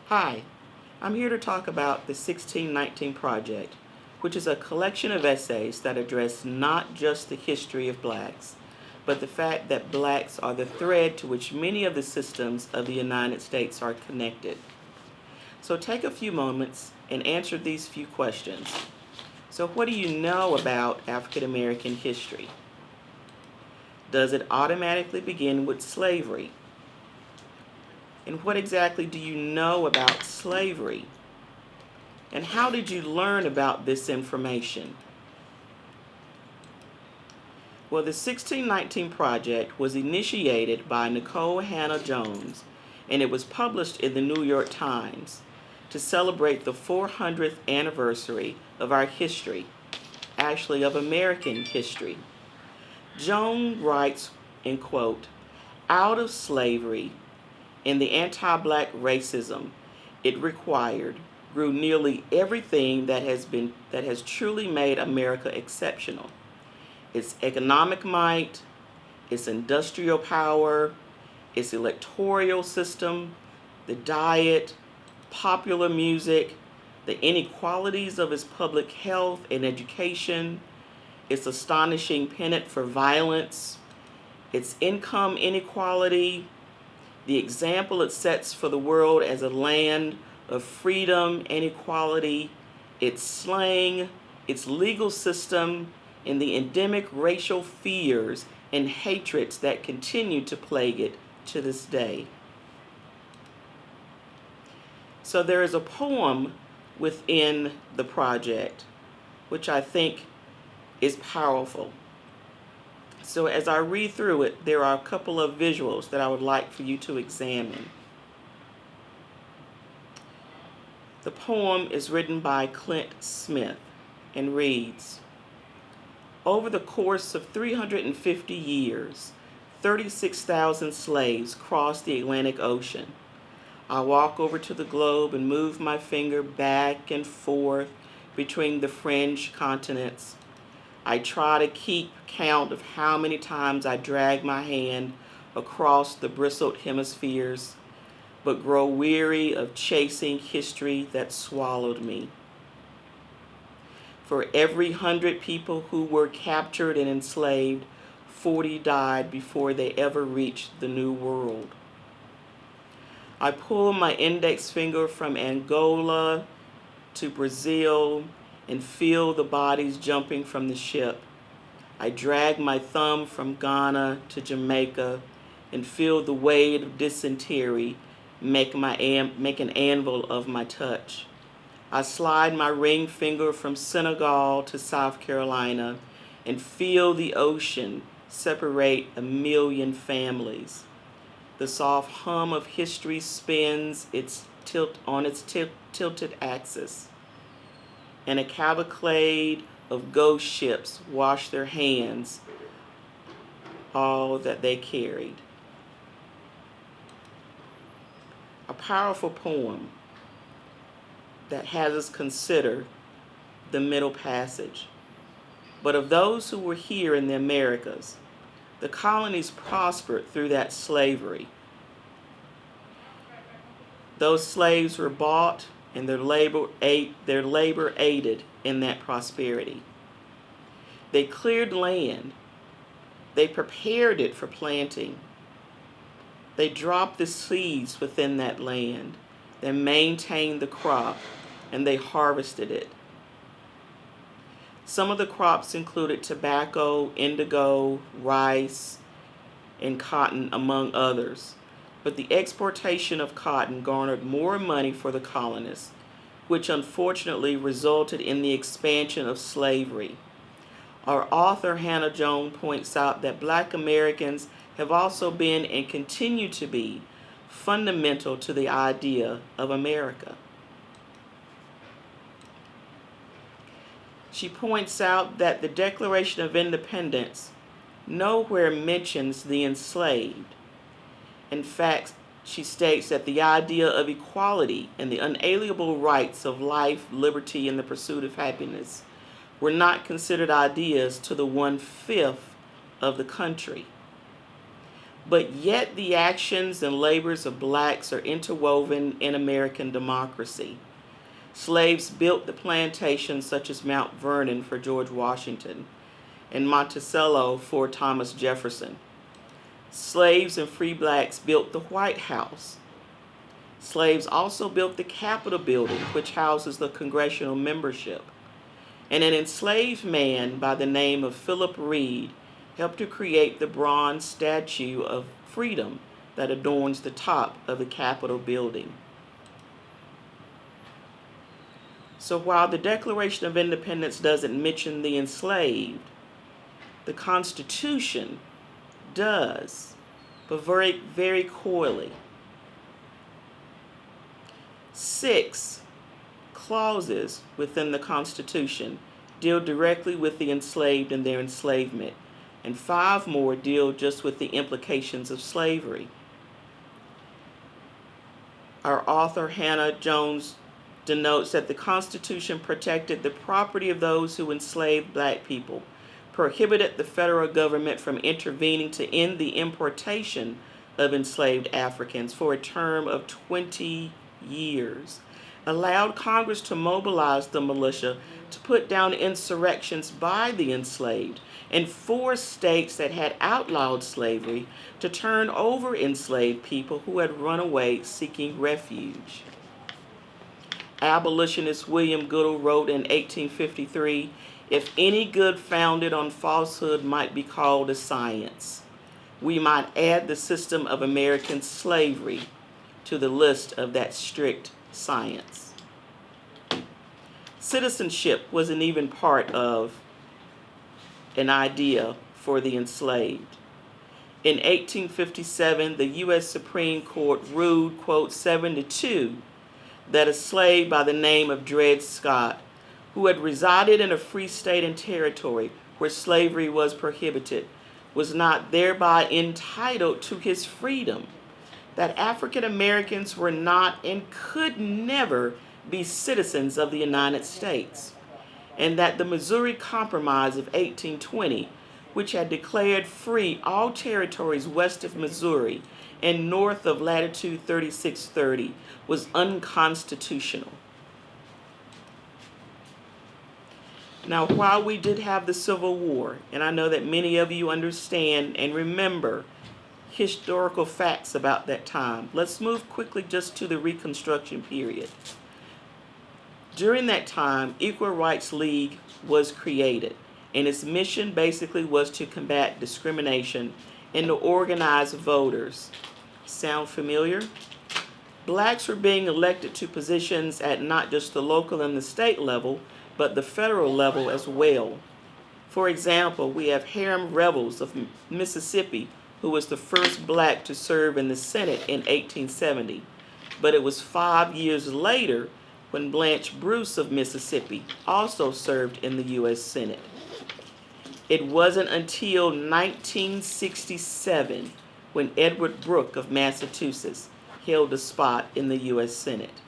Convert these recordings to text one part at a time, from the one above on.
Hi, I'm here to talk about the 1619 Project, which is a collection of essays that address not just the history of blacks, but the fact that blacks are the thread to which many of the systems of the United States are connected. So take a few moments and answer these few questions. So what do you know about African American history? Does it automatically begin with slavery? And what exactly do you know about slavery? And how did you learn about this information? Well, the 1619 Project was initiated by Nicole Hannah Jones, and it was published in the New York Times to celebrate the 400th anniversary of our history, actually of American history. Jones writes, in quote, "Out of slavery and the anti-black racism it required grew nearly everything that has truly made America exceptional. Its economic might, its industrial power, its electoral system, the diet, popular music, the inequalities of its public health and education, its astonishing penchant for violence, its income inequality, the example it sets for the world as a land of freedom and equality, its slang, its legal system, and the endemic racial fears and hatreds that continue to plague it to this day." So there is a poem within the project, which I think is powerful. So as I read through it, there are a couple of visuals that I would like for you to examine. The poem is written by Clint Smith and reads, "Over the course of 350 years, 36,000 slaves crossed the Atlantic Ocean. I walk over to the globe and move my finger back and forth between the fringed continents. I try to keep count of how many times I drag my hand across the bristled hemispheres, but grow weary of chasing history that swallowed me. For every 100 people who were captured and enslaved, 40 died before they ever reached the New World. I pull my index finger from Angola to Brazil and feel the bodies jumping from the ship. I drag my thumb from Ghana to Jamaica and feel the weight of dysentery make an anvil of my touch. I slide my ring finger from Senegal to South Carolina and feel the ocean separate 1,000,000 families. The soft hum of history spins its tilted axis, and a cavalcade of ghost ships wash their hands all that they carried." A powerful poem that has us consider the Middle Passage. But of those who were here in the Americas, the colonies prospered through that slavery. Those slaves were bought and their labor aided in that prosperity. They cleared land. They prepared it for planting. They dropped the seeds within that land. They maintained the crop and they harvested it. Some of the crops included tobacco, indigo, rice, and cotton, among others. But the exportation of cotton garnered more money for the colonists, which unfortunately resulted in the expansion of slavery. Our author Hannah Jones points out that Black Americans have also been and continue to be fundamental to the idea of America. She points out that the Declaration of Independence nowhere mentions the enslaved. In fact, she states that the idea of equality and the unalienable rights of life, liberty, and the pursuit of happiness were not considered ideas to the 1/5 of the country. but yet the actions and labors of blacks are interwoven in American democracy. Slaves built the plantations such as Mount Vernon for George Washington and Monticello for Thomas Jefferson. Slaves and free blacks built the White House. Slaves also built the Capitol building, which houses the congressional membership. And an enslaved man by the name of Philip Reed helped to create the bronze statue of freedom that adorns the top of the Capitol building. So while the Declaration of Independence doesn't mention the enslaved, the Constitution does, but very, very coyly. 6 clauses within the Constitution deal directly with the enslaved and their enslavement, and 5 more deal just with the implications of slavery. Our author, Hannah Jones, denotes that the Constitution protected the property of those who enslaved black people, prohibited the federal government from intervening to end the importation of enslaved Africans for a term of 20 years, allowed Congress to mobilize the militia to put down insurrections by the enslaved, and forced states that had outlawed slavery to turn over enslaved people who had run away seeking refuge. Abolitionist William Goodell wrote in 1853, "If any good founded on falsehood might be called a science, we might add the system of American slavery to the list of that strict science." Citizenship wasn't even part of an idea for the enslaved. In 1857, the U.S. Supreme Court ruled, quote, 7-2, that a slave by the name of Dred Scott, who had resided in a free state and territory where slavery was prohibited, was not thereby entitled to his freedom, that African Americans were not and could never be citizens of the United States, and that the Missouri Compromise of 1820, which had declared free all territories west of Missouri and north of latitude 3630, was unconstitutional. Now, while we did have the Civil War, and I know that many of you understand and remember historical facts about that time, let's move quickly just to the Reconstruction period. During that time, Equal Rights League was created, and its mission basically was to combat discrimination and to organize voters. Sound familiar? Blacks were being elected to positions at not just the local and the state level, but the federal level as well. For example, we have Hiram Revels of Mississippi, who was the first black to serve in the Senate in 1870. But it was 5 years later when Blanche Bruce of Mississippi also served in the U.S. Senate. It wasn't until 1967 when Edward Brooke of Massachusetts held a spot in the U.S. Senate.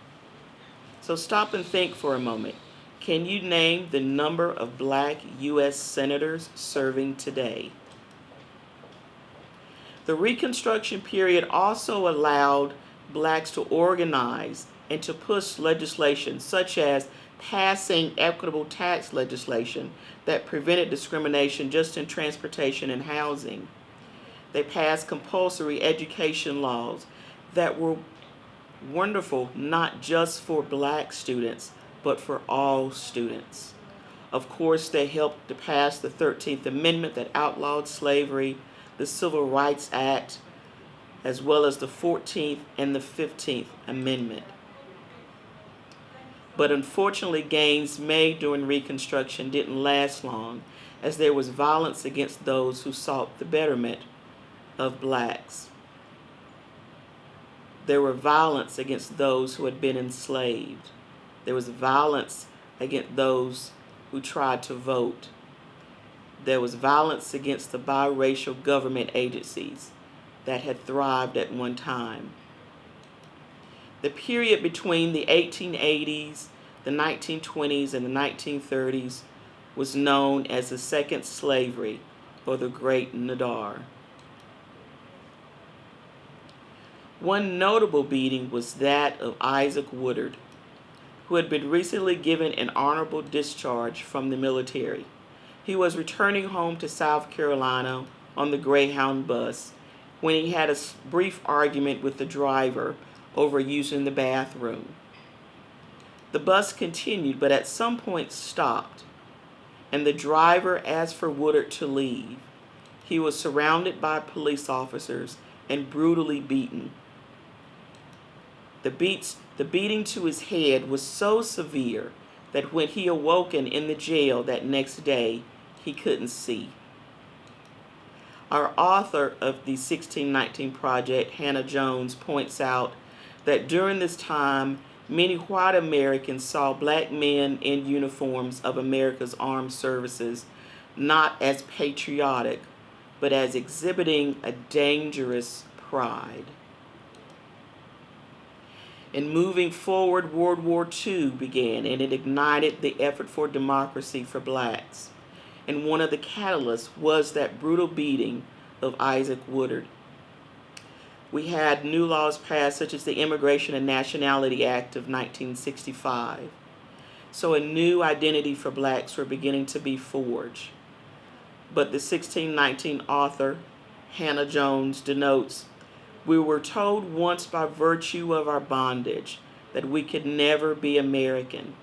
So stop and think for a moment. Can you name the number of black U.S. senators serving today? The Reconstruction period also allowed blacks to organize and to push legislation such as passing equitable tax legislation that prevented discrimination just in transportation and housing. They passed compulsory education laws that were wonderful not just for black students, but for all students. Of course, they helped to pass the 13th Amendment that outlawed slavery, the Civil Rights Act, as well as the 14th and the 15th Amendment. But unfortunately, gains made during Reconstruction didn't last long, as there was violence against those who sought the betterment of blacks. There were violence against those who had been enslaved. There was violence against those who tried to vote. There was violence against the biracial government agencies that had thrived at one time. The period between the 1880s, the 1920s, and the 1930s was known as the Second Slavery, or the Great Nadar. One notable beating was that of Isaac Woodard, who had been recently given an honorable discharge from the military. He was returning home to South Carolina on the Greyhound bus when he had a brief argument with the driver over using the bathroom. The bus continued, but at some point stopped, and the driver asked for Woodard to leave. He was surrounded by police officers and brutally beaten. The beating to his head was so severe that when he awoken in the jail that next day, he couldn't see. Our author of the 1619 Project, Hannah Jones, points out that during this time, many white Americans saw black men in uniforms of America's armed services not as patriotic, but as exhibiting a dangerous pride. In moving forward, World War II began, and it ignited the effort for democracy for blacks. And one of the catalysts was that brutal beating of Isaac Woodard. We had new laws passed, such as the Immigration and Nationality Act of 1965. So a new identity for blacks were beginning to be forged. But the 1619 author, Hannah Jones, denotes, "We were told once by virtue of our bondage that we could never be American,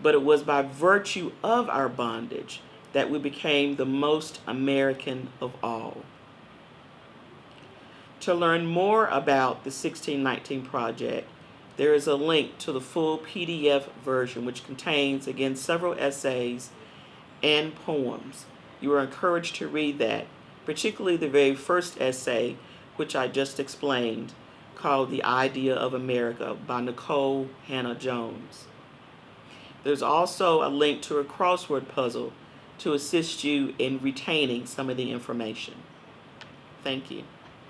but it was by virtue of our bondage that we became the most American of all." To learn more about the 1619 Project, there is a link to the full PDF version, which contains, again, several essays and poems. You are encouraged to read that, particularly the very first essay, which I just explained, called The Idea of America by Nicole Hannah Jones. There's also a link to a crossword puzzle to assist you in retaining some of the information. Thank you.